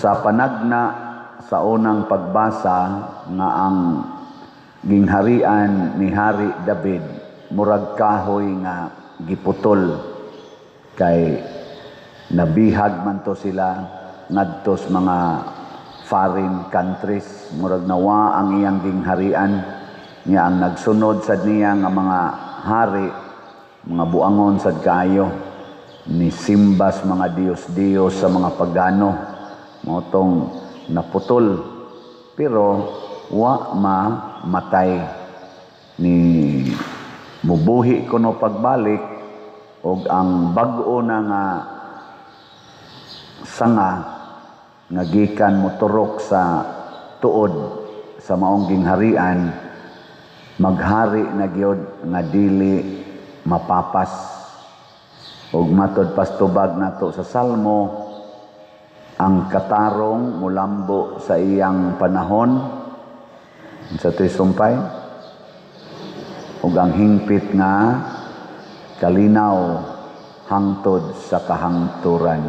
Sa panagna sa unang pagbasa nga ang gingharian ni Hari David murag kahoy nga giputol kay nabihag man to sila ngadto sa mga foreign countries, murag nawa ang iyang gingharian niya. Ang nagsunod sad niya nga mga hari, mga buangon sad kaayo ni simbas mga Diyos sa mga pagano motong naputol, pero wa matay ni mubuhi kuno pagbalik og ang bag-o na nga sanga nga gikan moturok sa tuod sa maong gingharian maghari na gyud nga dili mapapas. Og matod pastubag nato sa Salmo, ang katarong mulambo sa iyang panahon sa tisumpay ug ang hingpit nga kalinaw hangtod sa kahangturan.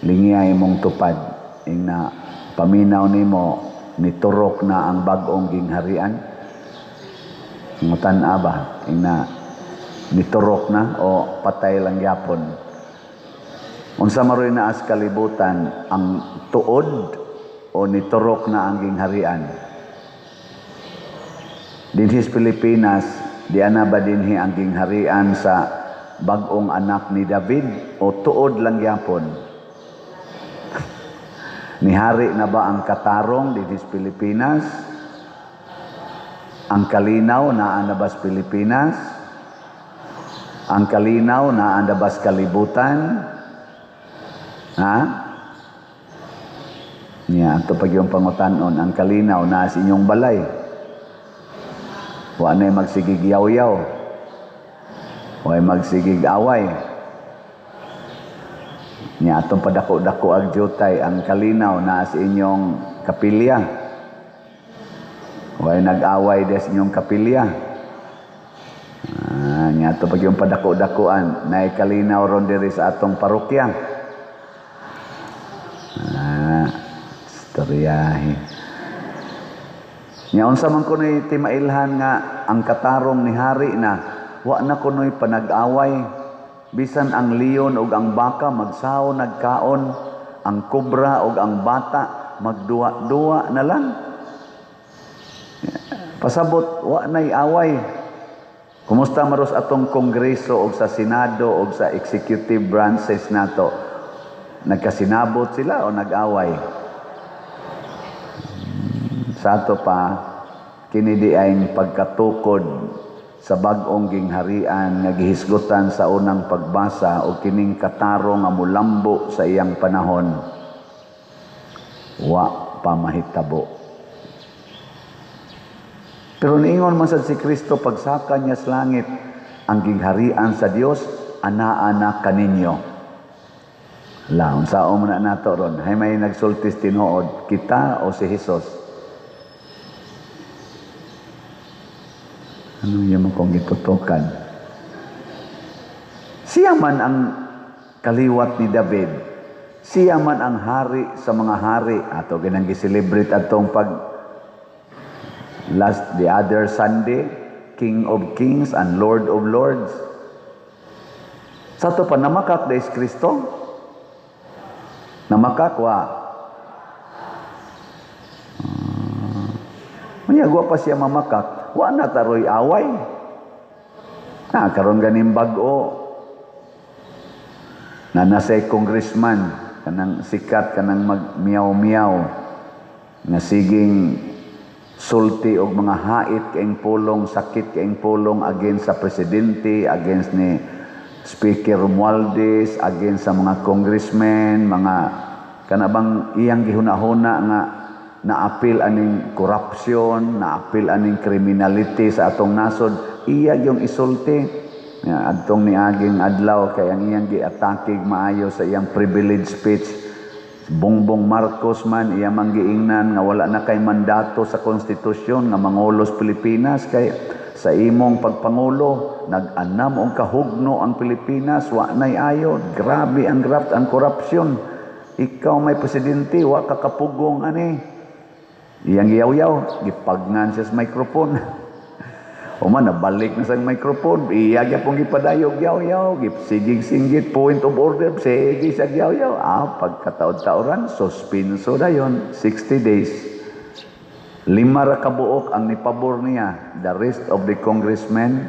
Lingiyay mong tupad ingna paminaw nimo niturok na ang bag-ong gingharian. Ngutan-a ba ingna niturok na o patay lang yapon? Unsa maroy na as kalibutan, ang tuod o niturok na ang gingharian? Dinhi sa Pilipinas, di ana ba dinhi ang gingharian sa bag-ong anak ni David o tuod lang yapon? Nihari na ba ang katarong dinhi sa Pilipinas? Ang kalinaw naa na ba sa Pilipinas? Ang kalinaw naa na ba sa kalibutan? Ha? Niya, ito pag yung pangutanon, ang kalinaw na sa inyong balay. Wa na'y magsigig yaw-yaw. Wa magsigig away. Niya, itong padako-dako ag jutay, ang kalinaw na sa inyong kapilya. Wa nag-away des inyong kapilya. Niya, ito pag yung padako-dakuan, na'y kalinaw ron diri sa atong parokya. Istoryahe. Nya unsa man kunoy timailhan nga ang katarong ni hari na wa na kunoy panag-away, bisan ang leon ug ang baka magsaw nagkaon, ang kobra ug ang bata magduwa-duwa na lang. Pasabot wa nay away. Kumusta maros atong kongreso ug sa senado ug sa executive branches nato? Nagkasinabot sila o nag-away? Sa ato pa, kini di ay pagkatukod sa bag-ong gingharian nga gihisgutan sa unang pagbasa o kining katarong nga mulambo sa iyang panahon. Wa pa mahitabo. Pero niingon man sad si Kristo pagsaka niya sa langit, ang gingharian sa Dios ana-ana kaninyo. Laon sa muna nato ron, hay may nagsultis tinuod, kita o si Jesus? Ano yung mong itutukan? Siya man ang kaliwat ni David. Siya man ang hari sa mga hari. Ato ginang gi-celebrate atong the other Sunday, King of Kings and Lord of Lords. Sa to pa namakak dahil Kristo? Namakakwa. Mayagwa pa siya mamakak. Wa na taroy away. Karon ganing bag-o. Na nasay congressman, kanang sikat, kanang mag-miyaw-miyaw. Nga siging sulti og mga hait kaing pulong, sakit kaing pulong against sa presidente, against ni Speaker Romualdez, against sa mga congressmen, mga kanabang iyang gihuna-huna nga na-apil aning corruption, na-apil aning criminality sa atong nasod, iya yung isulti. Adtong niaging adlaw kay ang iyang giatakig maayo sa iyang privilege speech. Bongbong Marcos man iya manggiingnan nga wala na kay mandato sa konstitusyon nga mangulos Pilipinas, kay sa imong pagpangulo nag-anam og kahugno ang Pilipinas, wa nay ayo, grabe ang graft, ang korupsyon. ikaw may presidente, wa ka kapugong ani. Iyang yaw-yaw, gipagnan siya sa microphone. O man, nabalik na sa microphone, iyagya pong gipadayog yaw-yaw, gipsigig singgit, point of order, sige siya yaw-yaw. Pagkataod-taoran, suspenso na yun, 60 days. 5 ra kabuok ang nipabor niya. The rest of the congressmen,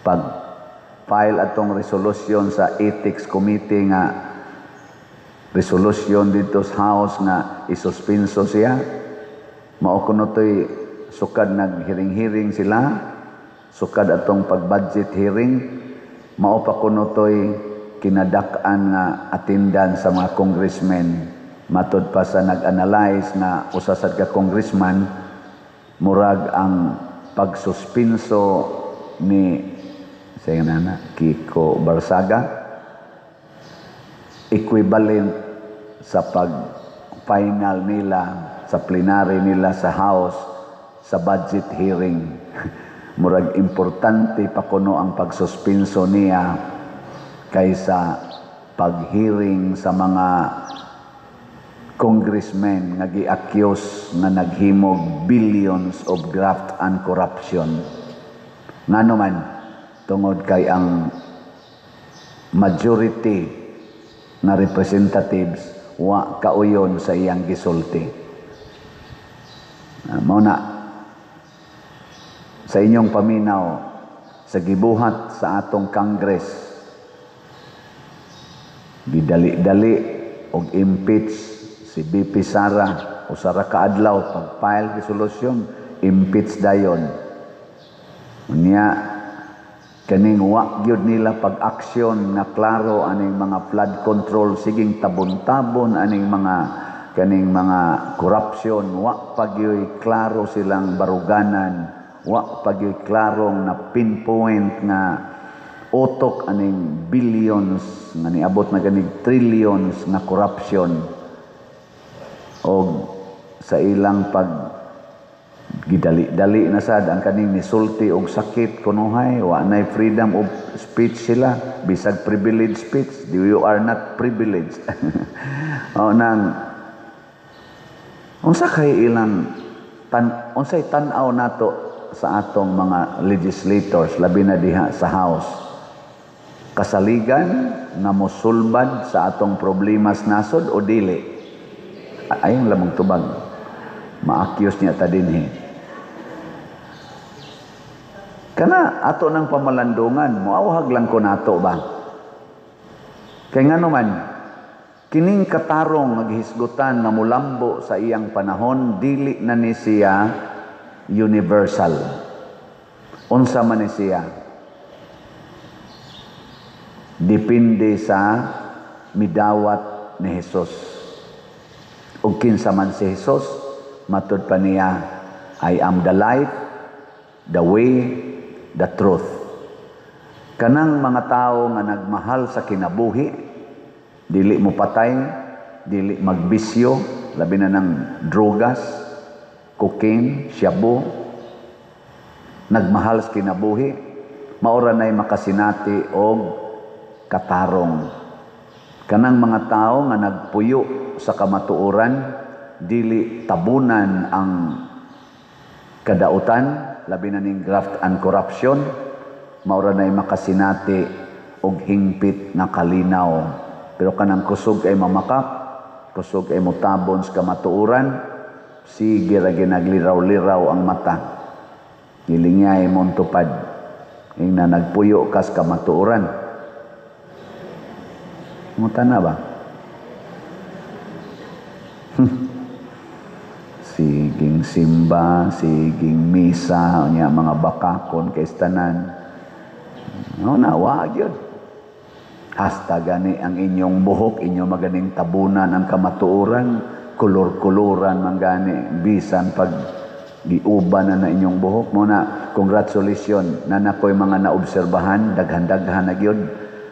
pag-file atong resolution sa Ethics Committee nga, resolution dito sa House nga isuspenso siya, maukuno to'y sukad nag-hearing-hearing sila, sukad atong pag-budget hearing, mao pa kuno to'y kinadak-an nga attendance sa mga congressmen. Matod pa sa nag-analyze na usasad ka congressman, murag ang pagsuspenso ni Kiko Barsaga, equivalent sa pag-final nila, sa plenary nila sa House, sa budget hearing. Murag importante pa kuno ang pagsuspenso niya kaysa pag-hearing sa mga congressmen nga gi-accuse nga naghimog billions of graft and corruption. Ngano man tungod kay ang majority na representatives wa kauyon sa iyang gisulti. Mao na sa inyong paminaw, sa gibuhat sa atong Congress, gidali-dali og impeach si BP Sara o Sara kaadlaw pag-file resolution, impeach dayon. Unya, kaning wa gyud nila pag-aksyon nga klaro aning mga flood control, siging tabon-tabon aning mga kaning mga corruption, wa pagyoy klaro silang baruganan, wa pagyoy klarong na pinpoint nga utok aning billions nga niabot na ganig trillions nga corruption, o sa ilang pag gidali-dali na sad ang kaning nisulti og sakit kunuhay, wa nay freedom of speech sila, bisag privileged speech, you are not privileged. O nang unsa kay ilang unsay tan-aw nato sa atong mga legislators, labi na diha sa House, kasaligan na mosulbad sa atong problema sa nasod o dili? Ayong lamang tubag, ma-accuse niya ta dinhi. Kana ato ng pamalandungan, moawhag lang ko nato ba? Kay ngano man, kining katarong maghisgutan na mulambo sa iyang panahon, dili na ni siya universal. Unsa man ni siya? Depende sa midawat ni Hesus. Ug kinsa man si Hesus, matud pa niya, I am the light, the way, the truth. Kanang mga tao nga nagmahal sa kinabuhi, dili mo patay, dili magbisyo, labi na ng drogas, cocaine, shabu, nagmahal sa kinabuhi, maura na'y makasinati og katarong. Kanang mga tao nga nagpuyo sa kamatuoran, dili tabunan ang kadautan, labi na ning graft and corruption, maura na'y makasinati og hingpit na kalinaw. Pero kanang kusog ay mamakak, kusog ay mutabon sa kamatuoran, sige ra ginagliraw-liraw ang mata. Hilingay mong tupad. Yung na nagpuyo kas kamatuoran. Muta na ba? Siging simba, siging misa, niya mga bakakon kay istanan. No, wag yun. Hasta gani ang inyong buhok, inyong maganing tabunan ang kamatuoran, kulor-kuluran man gani, bisan pag giuban na inyong buhok mo na. Congratulations na nakoy mga naobserbahan, daghan-daghan na gyud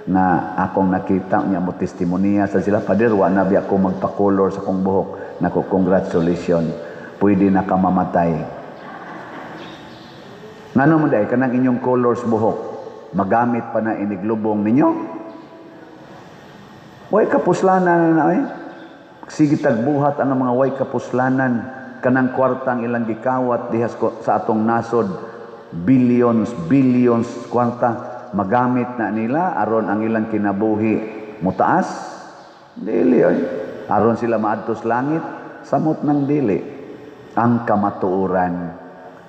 na akong nakita niya mo testimonya sa sila, Pader, wa na biya ako magpa-color sa kong buhok. Nako, congratulations, pwede na ka mamatay. Ngano man day kanang inyong colors buhok, magamit pa na iniglubong ninyo? Way kapuslanan na ay. Sige tagbuhat ang mga way kapuslanan. Kanang kwartang ilang gikawat dihas sa atong nasod. Billions kwarta. Magamit na nila aron ang ilang kinabuhi mutaas. Dili ay. Aron sila maadtos langit. Samot ng dili. Ang kamatuoran.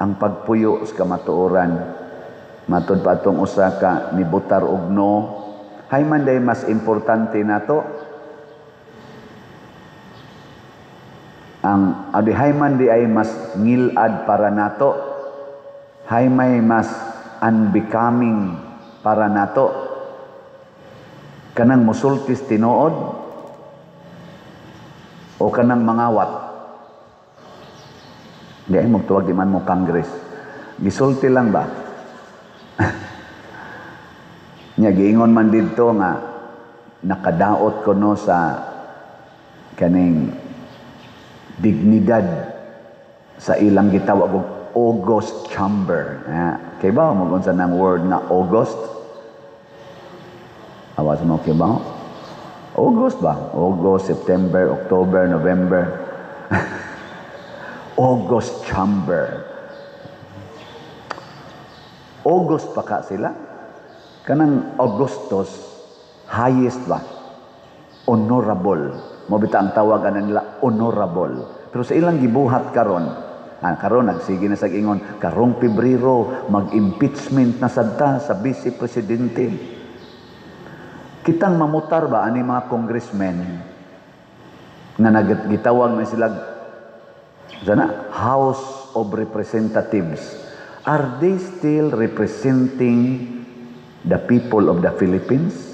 Ang pagpuyo sa kamatuoran. Matod pa itong usa ka ni Butar Ugno. Hay man day mas importante nato ang hay man di ay mas ngilad para nato, hay may mas unbecoming para nato, kanang musultis tinuod o kanang mangawat. Di ay magtuwag di man mo Congress, gisulti lang ba? Nya giingon man didto nga nakadaot ko no sa kaning dignidad sa ilang gitawag og August chamber. Kay ba mo unsa nang word na August? Awas mo kay ba? August ba? August, September, October, November. August chamber. August pa ka sila? Kanang Augustus, highest ba? Honorable. Mabita ang tawagan nila, honorable. Pero sa ilang gibuhat karon, karon nagsige na sa ingon, karong Pebrero, mag-impeachment na sadta sa Vice Presidente. Kitang mamutar ba ani mga congressmen na nagitawag na sila sana House of Representatives? Are they still representing the people of the Philippines?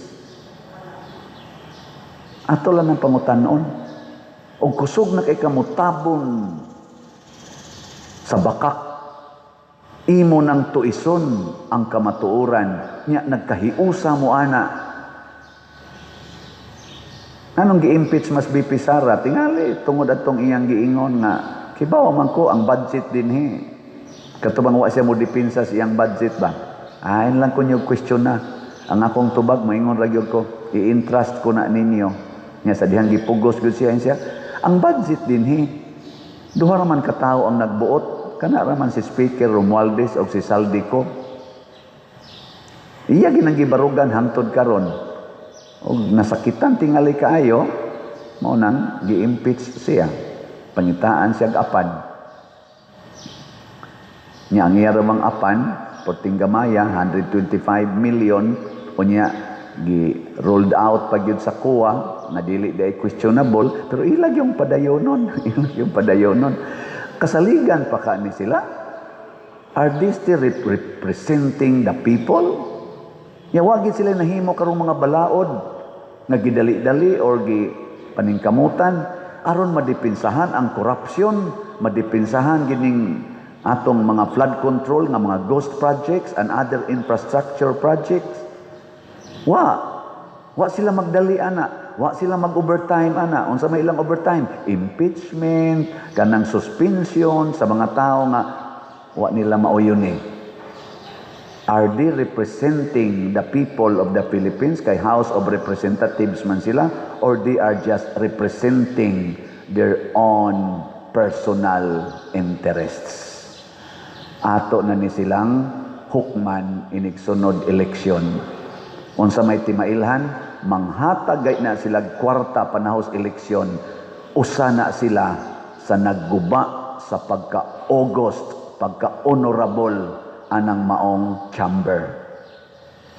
Ato lang ang pangutanon. O kusog na kay kamutabon sa bakak, imo nang tuison ang kamatuoran, nya nagkahiusa mo ana. Anong gi-impeach mas BP Sara? Tingali, tungod atong iyang giingon nga, kibawa man ko ang budget din he. Katubang wa siya mo dipinsa sa iyang budget ba? Ayon lang ko niyo question na. Ang akong tubag, maingon ragyod ko, i-entrust ko na ninyo. Nga sa dihang gipugos ko siya. Ang budget din duha raman katao ang nagbuot. Kana raman si Speaker Romualdez o si Saldico. Iya ginang gibarugan hangtod karon. O nasakitan tingali kaayo, mao nang gi-impeach siya. Pangitaan siya apan. Nya ang iya ramang apan, Porting Gamaya, 125 million, unya rolled out pag yun sa kuwa, na dili day questionable, pero ilag yung padayonon, Kasaligan pa ka ni sila. Are they still representing the people? Yawagin sila nahimo karong mga balaod, nga gidali-dali or paningkamutan, aron madipinsahan ang korupsyon, madipinsahan gining atong mga flood control nga mga ghost projects and other infrastructure projects. Wa sila magdali ana, wa sila mag-overtime ana. Unsa may ilang overtime? Impeachment, kanang suspension sa mga tao nga wa nila mauyon eh. Are they representing the people of the Philippines kay House of Representatives man sila, or they are just representing their own personal interests? Ato na ni silang hukman inigsunod eleksyon. Unsa may timailhan, manghatag na sila kwarta panahos eleksyon. Usa na sila sa nagguba sa pagka-August, pagka-honorable anang maong chamber.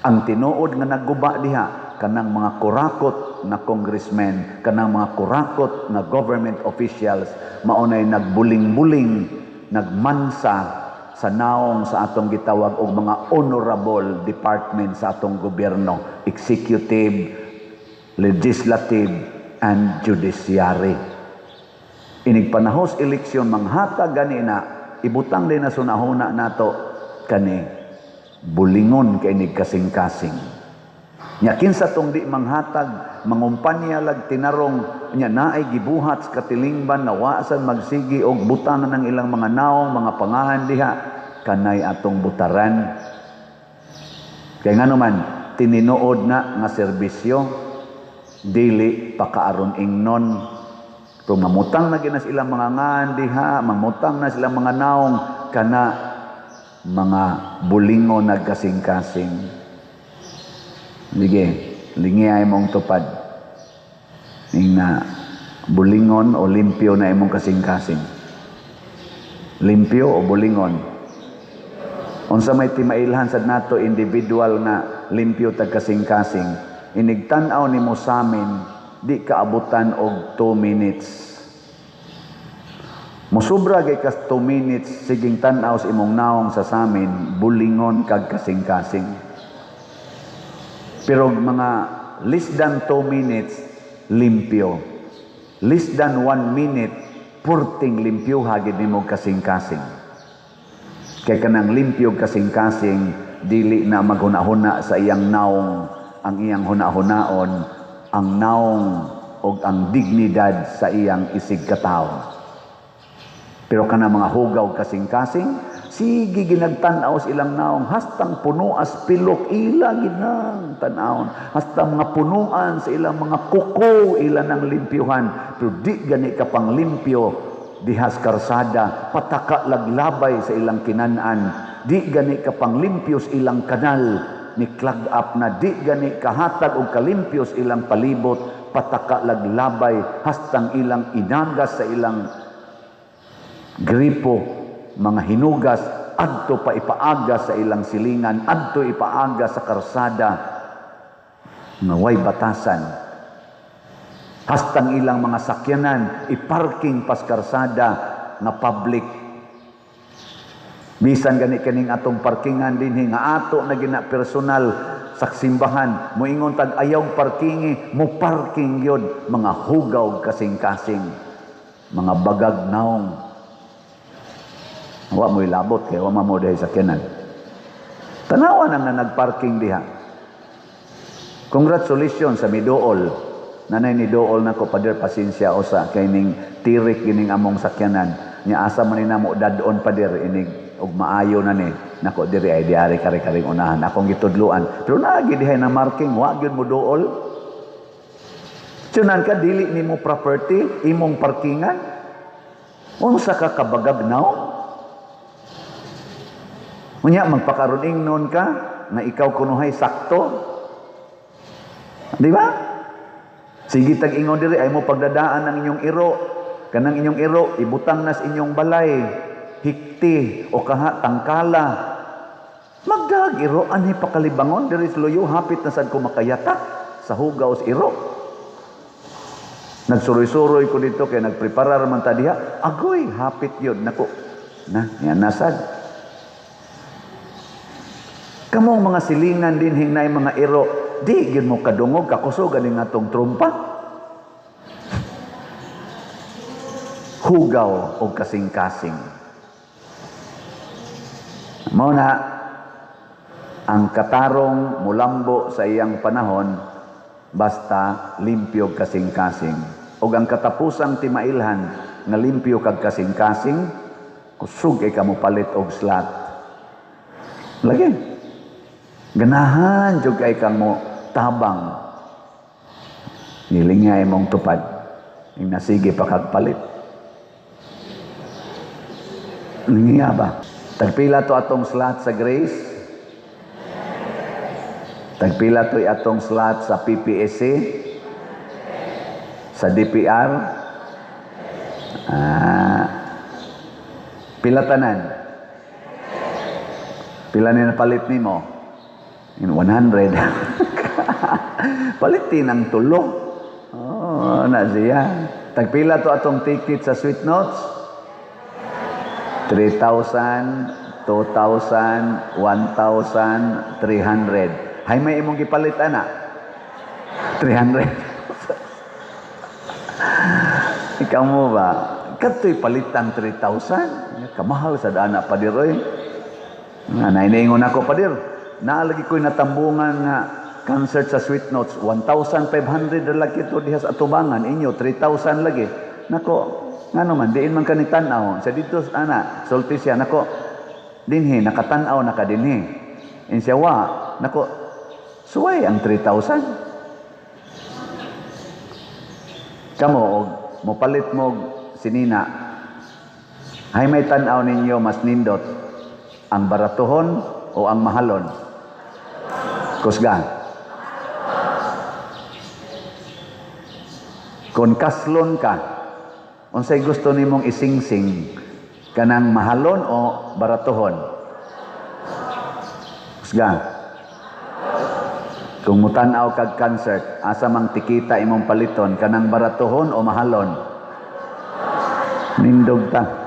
Ang tinuod nga nagguba diha, kanang mga kurakot na congressmen, kanang mga kurakot na government officials, maunay nagbuling-buling, nagmansa sa naong sa atong gitawag og mga honorable department sa atong gobyerno, executive, legislative, and judiciary. Inig panahos eleksyon manghatag gani na, ibutang din na sunahuna nato kani bulingon kay inig kasing-kasing. Nya kinsa tong di manghatag, mangumpanya lag tinarong nya naay gibuhat sa katilingban na waasan magsigi og butangan ng ilang mga naong mga pangahan diha, kanay atong butaran. Kay ngano man tininuod na nga serbisyo, dili pakaaron ingnon. Kung mamutang na ginas ilang mga ngandiha, mamutang na silang mga naong kana mga bulingon nagkasing-kasing. Sige, lingiyay mong tupad. Ning na bulingon o limpyo na imong kasing-kasing. Limpyo o bulingon? Unsa may timailhan sad nato individual na limpyo tag kasing-kasing. Inigtan-aw nimo sa amin, di kaabutan og 2 minutes. Musubra gay kas 2 minutes, siging tan-aw sa imong naong sa samin, bulingon kag kasing-kasing. Pero mga less than 2 minutes, limpyo. Less than 1 minute, purting limpyo hagid nimo kasing-kasing. Kay kanang limpyo kasing-kasing, dili na maghuna-huna sa iyang naong, ang iyang huna-hunaon, ang naong o ang dignidad sa iyang isig katao. Pero kana mga hugaw kasing-kasing, sige ginagtanaw sa ilang naong, hastang puno as pilok, ila ginang tanawon. Hastang mga punuan sa ilang mga kuko, ila ng limpyuhan. Pero di gani ka pang limpyo, dihas karsada, pataka laglabay sa ilang kinanan. Di gani ka pang limpyos ilang kanal, ni clog up na di gani kahatag o kalimpios ilang palibot, pataka laglabay, hastang ilang inagas sa ilang gripo, mga hinugas, adto pa ipaaga sa ilang silingan, adto ipaaga sa karsada, nga way batasan. Hastang ilang mga sakyanan, iparking pas karsada, nga public. Bisan gani kaning atong parkingan dinhi nga ato na gina personal sa simbahan, moingon tag ayaw parkingi, mo parking yun, mga hugaw kasing-kasing, mga bagag naong. Wa mo ilabot kay wa mo dahil sa kenan. Tanawan ang na nagparking diha. Congratulations sa midool. Nanay ni dool na ko pader pasensya usa kay ning tirik gining among sakyanan. Nya asa man ni namo dadon pader inig og maayo na ni nako diri ay diari kare-karing unahan akong gitudluan pero naagi dihay na marking wa gyud mo dool tunan ka dili nimo property imong parkingan unsa ka kabagag now unya magpakaron ingnon ka na ikaw kunuhay sakto di ba sige tag ingon diri ay mo pagdadaan ang inyong iro kanang inyong iro ibutang nas inyong balay hikti o kaha tangkala magdag iro ani pakalibangon diri sa luyo hapit na sad ko makayata sa hugaw sa iro nagsuroy-suroy ko dito kay nagpreparar man ta diha agoy hapit yun nako na yan nasad kamong mga silingan din hinay mga iro di gyud mo kadungog kakusog ganing atong trumpa hugaw o kasing-kasing. Mao na ang katarong mulambo sa iyang panahon basta limpyo kasing-kasing. O ang katapusang timailhan nga limpyo kag kasing-kasing kusog kay kamo palit og slot. Lagi. Ganahan jud kay kamo tabang. Nilingay mong tupad. Ing nasige pa kag palit. Lingiya ba? Tagpila to atong slot sa Grace? Tagpila to atong slot sa PPSC? Sa DPR? Pila tanan? Pila na palit nimo? In 100. Palitin ang tulo. Oh, na siya. Tagpila to atong ticket sa Sweet Notes? 3,000, 2,000, 1,300. Hay may imong gipalit ana? 300. Ikaw mo ba? Katoy palitan 3,000? Kamahal sa dana pa diroy. Nga naingon ako pa dir. Naalagi ko'y natambungan nga concert sa Sweet Notes. 1,500 lagi ito diha sa atubangan. Inyo 3,000 lagi. Nako, nga naman, diin man kanitanaw. Sa dito, sulti siya, nako, dinhi, nakatanaw, nakadinhi. In siya, nako, suway ang 3,000. Kamo og mopalit mo og sinina. Hay may tan-aw ninyo mas nindot ang baratuhon o ang mahalon? Kusgan. Kung kaslon ka, unsay gusto nimong isingsing, kanang mahalon o baratuhon? Kusgan. Kung mutan-aw kag concert, asa mang tikita imong paliton, kanang baratuhon o mahalon? Nindog ta.